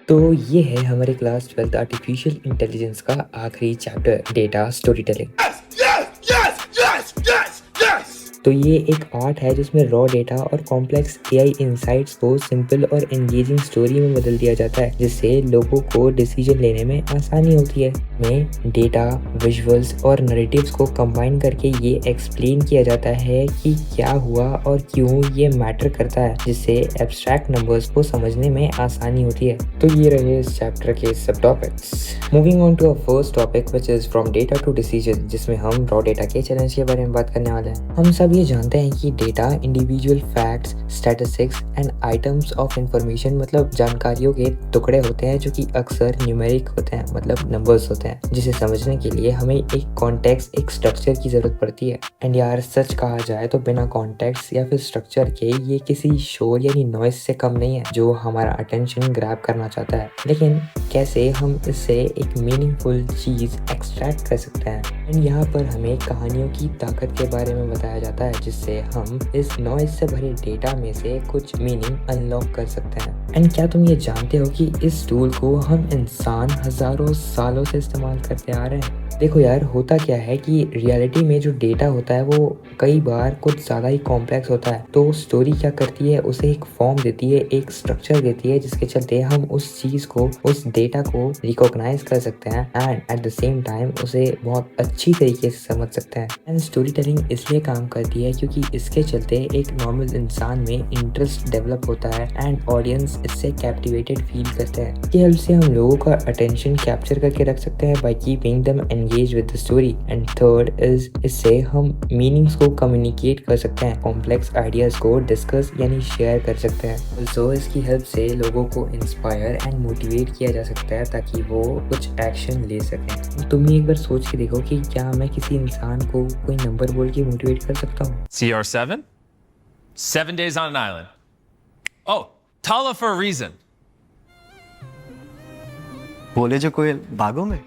तो ये है हमारे क्लास 12th आर्टिफिशियल इंटेलिजेंस का आखिरी चैप्टर, डेटा स्टोरी टेलिंग। तो ये एक आर्ट है जिसमें रॉ डेटा और कॉम्प्लेक्स एआई इनसाइट्स को सिंपल और एंगेजिंग स्टोरी में बदल दिया जाता है, जिससे लोगों को डिसीजन लेने में आसानी होती है। में डेटा, विजुअल्स और नरेटिव्स को कंबाइन करके ये एक्सप्लेन किया जाता है कि क्या हुआ और क्यों ये मैटर करता है, जिससे एब्स्ट्रैक्ट नंबर्स को समझने में आसानी होती है। तो ये रहे इस चैप्टर के सब topics. Moving on to our first topic which is from data to decision, जिसमें हम रॉ डेटा के चैलेंज के बारे में बात करने वाले हैं। हम सब ये जानते हैं कि data individual facts, statistics and items of information मतलब जानकारियों के टुकड़े होते हैं जो कि अक्सर न्यूमेरिक होते हैं, मतलब नंबर्स होते हैं, जिसे समझने के लिए हमें एक कॉन्टेक्स्ट, एक स्ट्रक्चर की जरूरत पड़ती है। एंड यार सच कहा जाए तो बिना कॉन्टेक्स्ट या फिर स्ट्रक्चर के ये किसी शोर यानी नॉइस से कम नहीं है जो हमारा अटेंशन ग्रैब करना चाहता है। लेकिन कैसे हम इससे एक मीनिंगफुल चीज एक्सट्रैक्ट कर सकते हैं। एंड यहाँ पर हमें कहानियों की ताकत के बारे में बताया जाता है, जिससे हम इस नॉइस से भरे डेटा में से कुछ मीनिंग अनलॉक कर सकते हैं। एंड क्या तुम ये जानते हो कि इस टूल को हम इंसान हजारों सालों से इस्तेमाल करते आ रहे हैं। देखो यार, होता क्या है कि रियलिटी में जो डेटा होता है वो कई बार कुछ ज़्यादा ही कॉम्प्लेक्स होता है। तो स्टोरी क्या करती है, उसे एक फॉर्म देती है, एक स्ट्रक्चर देती है, जिसके चलते हम उस चीज़ को, उस डेटा को रिकॉग्नाइज कर सकते हैं and at the same time उसे बहुत अच्छी तरीके से समझ सकते हैं। एंड स्टोरी टेलिंग इसलिए काम करती है क्योंकि इसके चलते एक नॉर्मल इंसान में इंटरेस्ट डेवलप होता है एंड ऑडियंस इससे कैप्टिवेटेड फील करते हैं। इसकी हेल्प से हम लोगों का अटेंशन कैप्चर करके रख सकते हैं by keeping them engage with the story. And third is, इससे हम मीनिंग्स को कम्युनिकेट कर सकते हैं, कॉम्प्लेक्स आइडियाज को डिस्कस यानी शेयर कर सकते हैं। सो इसकी हेल्प से लोगों को इंस्पायर एंड मोटिवेट किया जा सकता है ताकि वो कुछ एक्शन ले सकें। तुम ही एक बार सोच के देखो कि क्या मैं किसी इंसान को कोई नंबर बोल के मोटिवेट कर सकता हूँ? CR7? 7 days on an island. Oh, Tala for a reason. बोले जो कोयल बागों में।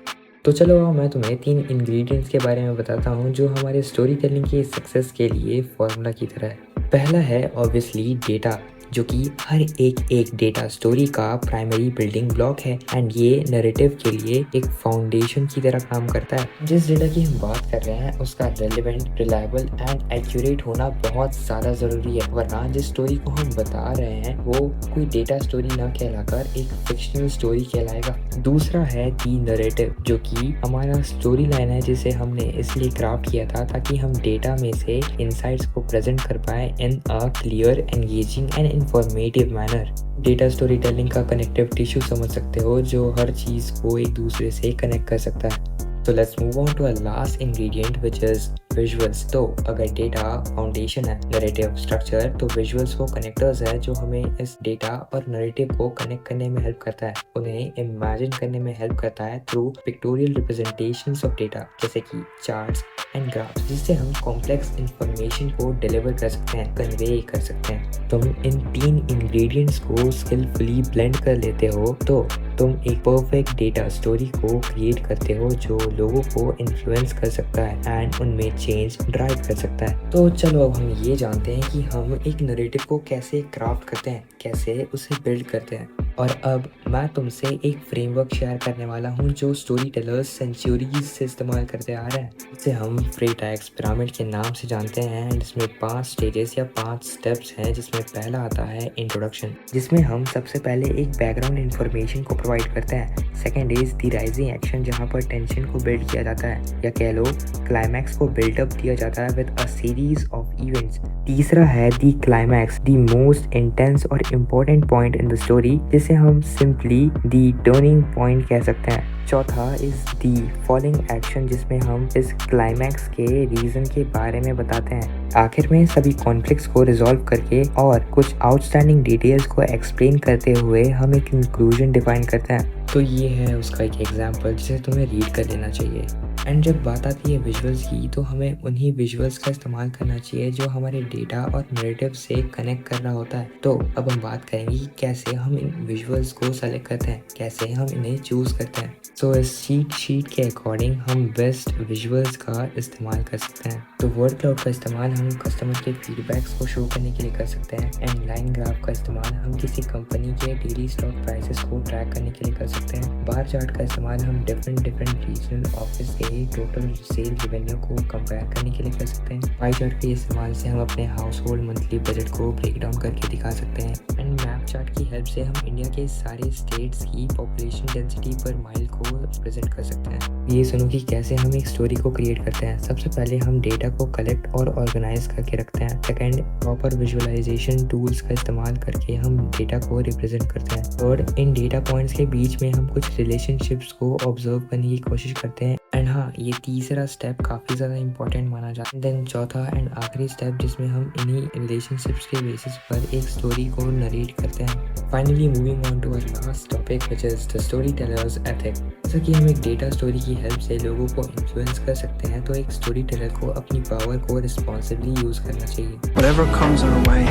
तो चलो मैं तुम्हें 3 इंग्रेडिएंट्स के बारे में बताता हूँ जो हमारे स्टोरी टेलिंग की सक्सेस के लिए फॉर्मूला की तरह है। पहला है ऑब्वियसली डेटा, जो कि हर एक डेटा स्टोरी का प्राइमरी बिल्डिंग ब्लॉक है एंड ये नैरेटिव के लिए एक फाउंडेशन की तरह काम करता है। जिस डेटा की हम बात कर रहे हैं उसका रेलेवेंट, रिलायबल एंड एक्यूरेट होना बहुत ज़्यादा ज़रूरी है, वरना जिस स्टोरी को हम बता रहे हैं वो कोई डेटा स्टोरी न कहलाकर एक फिक्शनल स्टोरी कहलाएगा। दूसरा है दी नैरेटिव, जो कि हमारा स्टोरी लाइन है जिसे हमने इसलिए क्राफ्ट किया था ताकि हम डेटा में से इनसाइट्स को प्रेजेंट कर पाए in a clear, engaging and informative manner. Data story telling का कनेक्टिव टिश्यू समझ सकते हो जो हर चीज़ को एक दूसरे से कनेक्ट कर सकता है। तो let's move on to a last ingredient which is visuals. तो अगर डेटा फाउंडेशन है, नैरेटिव स्ट्रक्चर, तो विजुअल्स वो कनेक्टर्स है जो हमें इस डेटा और नैरेटिव को कनेक्ट करने में हेल्प करता है, उन्हें इमेजिन करने में हेल्प करता है through pictorial representations of data, जैसे कि चार्ट्स एंड ग्राफ्स, जिससे हम कॉम्प्लेक्स इंफॉर्मेशन को डिलीवर कर सकते हैं, कन्वे कर सकते हैं। तुम इन 3 इंग्रेडिएंट्स को स्किलफुली ब्लेंड कर लेते हो तो तुम एक परफेक्ट डेटा स्टोरी को क्रिएट करते हो जो लोगों को इन्फ्लुएंस कर सकता है एंड उनमें चेंज ड्राइव कर सकता है। तो चलो अब हम ये जानते हैं कि हम एक नैरेटिव को कैसे क्राफ्ट करते हैं, कैसे उसे बिल्ड करते हैं। और अब मैं तुमसे एक फ्रेमवर्क शेयर करने वाला हूँ जो स्टोरी टेलर्स सेंचुरीज से इस्तेमाल करते आ रहे हैं। इसे हम फ्रेटैक्स पिरामिड के नाम से जानते हैं एंड इसमें 5 स्टेजेस या 5 स्टेप्स हैं, जिसमें पहला आता है इंट्रोडक्शन, जिसमें हम सबसे पहले एक बैकग्राउंड इन्फॉर्मेशन को प्रोवाइड करते हैं। Second is the rising action, जहाँ पर टेंशन को बिल्ड किया जाता है, या कह लो क्लाइमैक्स को बिल्डअप दिया जाता है with a series of events. तीसरा है the climax, the most intense और important point in the story, जिसे हम सिंपली द टर्निंग पॉइंट कह सकते हैं। चौथा इज द फॉलोइंग एक्शन, जिसमें हम इस क्लाइमैक्स के रीजन के बारे में बताते हैं। आखिर में सभी कॉन्फ्लिक्ट्स को रिजॉल्व करके और कुछ आउटस्टैंडिंग डिटेल्स को एक्सप्लेन करते हुए हम एक कंक्लूजन डिफाइन करते हैं। तो ये है उसका एक एग्जाम्पल जिसे तुम्हें रीड कर लेना चाहिए। एंड जब बात आती है विजुअल्स की, तो हमें उन्हीं विजुअल्स का इस्तेमाल करना चाहिए जो हमारे डेटा और नैरेटिव से कनेक्ट कर रहा होता है। तो अब हम बात करेंगे कि कैसे हम इन विजुअल्स को सेलेक्ट करते हैं, कैसे हम इन्हें चूज करते हैं। तो इस शीट के अकॉर्डिंग हम बेस्ट विजुअल्स का इस्तेमाल कर सकते हैं। तो वर्ड क्लाउड का इस्तेमाल हम कस्टमर के फीडबैक्स को शो करने के लिए कर सकते हैं एंड लाइन ग्राफ का इस्तेमाल हम किसी कंपनी के डेली स्टॉक प्राइसेस को ट्रैक करने के लिए कर सकते हैं। बार चार्ट का इस्तेमाल हम डिफरेंट रीजनल ऑफिस के टोटल सेल रेवेन्यू को कंपेयर करने के लिए कर सकते हैं। पाई चार्ट के इस्तेमाल से हम अपने हाउस होल्ड मंथली बजट को ब्रेक डाउन करके दिखा सकते हैं एंड मैप चार्ट की हेल्प से हम इंडिया के सारे स्टेट्स की पॉपुलेशन डेंसिटी पर माइल को रिप्रेजेंट कर सकते हैं। ये सुनो कि कैसे हम एक स्टोरी को क्रिएट करते हैं। सबसे पहले हम डेटा को कलेक्ट और ऑर्गेनाइज करके रखते हैं। सेकेंड, प्रॉपर विजुअलाइजेशन टूल्स का इस्तेमाल करके हम डेटा को रिप्रेजेंट करते हैं। थर्ड, इन डेटा पॉइंट्स के बीच में हम कुछ रिलेशनशिप्स को ऑब्जर्व करने की कोशिश करते हैं एंड हाँ, ये तीसरा स्टेप काफ़ी ज़्यादा इंपॉर्टेंट माना जाता है। देन चौथा एंड आखिरी स्टेप जिसमें हम इन्हीं रिलेशनशिप्स के बेसिस पर एक स्टोरी को नरेट करते हैं। Finally moving on to our last topic which is the story tellers ethic. जैसा कि हम एक डेटा स्टोरी की हेल्प से लोगों को इन्फ्लुएंस कर सकते हैं, तो एक स्टोरी टेलर को अपनी पावर को रिस्पॉन्सिबली यूज करना चाहिए। Whatever comes our way,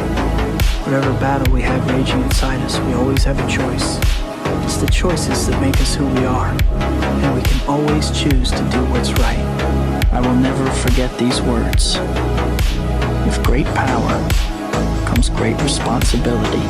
whatever battle we have raging inside us, we always have a choice. It's the choices that make us who we are, and we can always choose to do what's right. I will never forget these words. With great power comes great responsibility.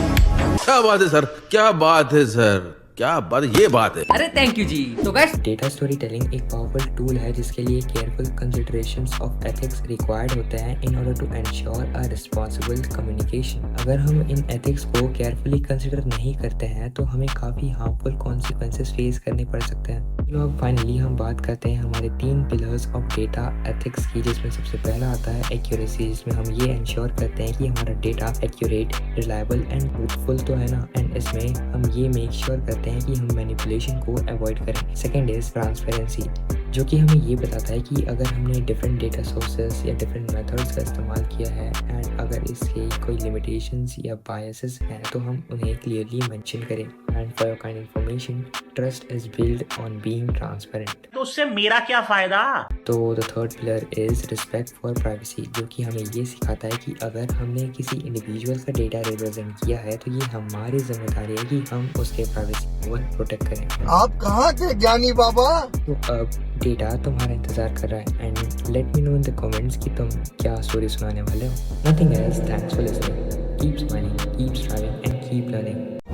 क्या बात है sir, क्या बात है sir, क्या बात है, ये बात है। अरे थैंक यू जी। तो गाइस, डेटा स्टोरी टेलिंग एक पावरफुल टूल है जिसके लिए careful considerations of ethics required होते हैं in order to ensure a responsible communication. अगर हम इन एथिक्स को केयरफुली कंसिडर नहीं करते हैं तो हमें काफ़ी हार्मफुल कॉन्सिक्वेंसेस फेस करने पड़ सकते हैं। तो अब फाइनली हम बात करते हैं हमारे 3 पिलर्स ऑफ डेटा एथिक्स की, जिसमें सबसे पहला आता है एक्यूरेसी, जिसमें हम ये इंश्योर करते हैं कि हमारा data accurate, reliable and truthful तो है ना, एंड इसमें हम ये मेक श्योर करते हैं कि हम मैनिपुलेशन को अवॉइड करें। सेकेंड इज ट्रांसपेरेंसी, जो कि हमें ये बताता है कि अगर हमने डिफरेंट डेटा सोर्सेस या डिफरेंट मेथड्स का इस्तेमाल किया है एंड अगर इसके कोई लिमिटेशंस या बायसेस हैं तो हम उन्हें क्लियरली मेंशन करें। And for your kind information, trust is build on being transparent. तो उससे मेरा क्या फायदा? तो the third pillar is respect for privacy, जो कि हमें ये सिखाता है कि अगर हमने किसी इंडिविजुअल का डेटा रिप्रेजेंट किया है तो ये हमारी जिम्मेदारी है कि हम उसके प्राइवेसी को प्रोटेक्ट करें। आप कहाँ थे ज्ञानी बाबा? तो अब डेटा तुम्हारा इंतजार कर रहा है and let me know in the comments कि तुम क्या स्टोरी सुनाने वाले हो। Nothing else, thanks for listening, keep smiling, keep striving and keep learning.